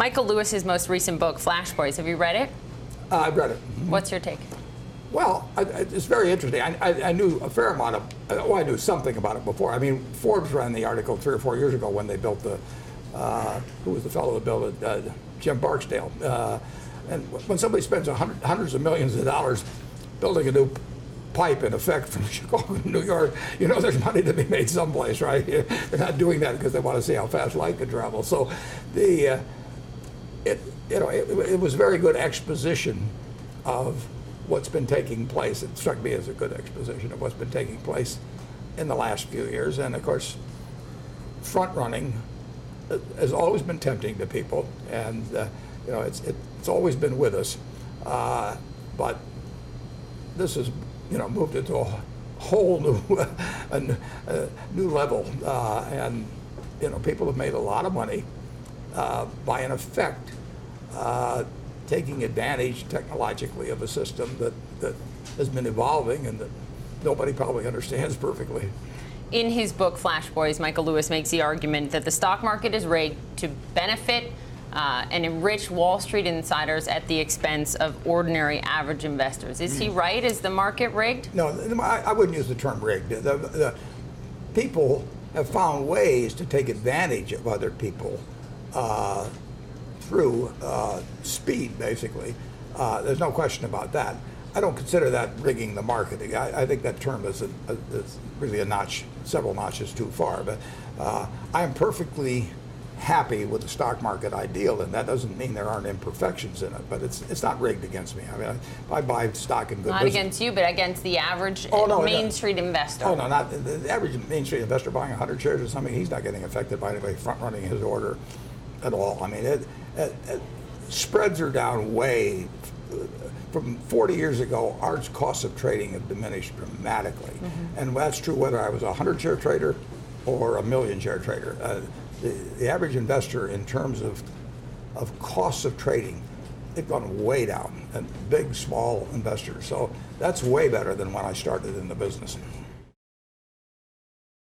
Michael Lewis's most recent book, Flash Boys, have you read it? I've read it. What's your take? Well, it's very interesting. I knew a fair amount of, well, I knew something about it before. I mean, Forbes ran the article 3 or 4 years ago when they built the, who was the fellow that built it? Jim Barksdale. And when somebody spends hundreds of millions of dollars building a new pipe, in effect, from Chicago to New York, you know there's money to be made someplace, right? They're not doing that because they want to see how fast light can travel. So it was very good exposition of what's been taking place. It struck me as a good exposition of what's been taking place in the last few years. And of course, front running has always been tempting to people, and it's always been with us. But this has moved it to a whole new level, and people have made a lot of money by, in effect, taking advantage technologically of a system that has been evolving and that nobody probably understands perfectly. In his book, Flash Boys, Michael Lewis makes the argument that the stock market is rigged to benefit and enrich Wall Street insiders at the expense of ordinary average investors. Is he right? Is the market rigged? No, I wouldn't use the term rigged. The people have found ways to take advantage of other people through speed, basically. There's no question about that. I don't consider that rigging the market. I think that term is really a notch, several notches too far. But I am perfectly happy with the stock market ideal, and that doesn't mean there aren't imperfections in it. But it's not rigged against me. I mean, I buy stock in good Not business. against you, but against the average Main Street investor. Oh no, not the average Main Street investor buying 100 shares or something. He's not getting affected by anybody front running his order at all. I mean, spreads are down way. From 40 years ago, our costs of trading have diminished dramatically. And that's true whether I was a 100-share trader or a million-share trader. The average investor, in terms of costs of trading, they've gone way down, and big, small investors. So that's way better than when I started in the business.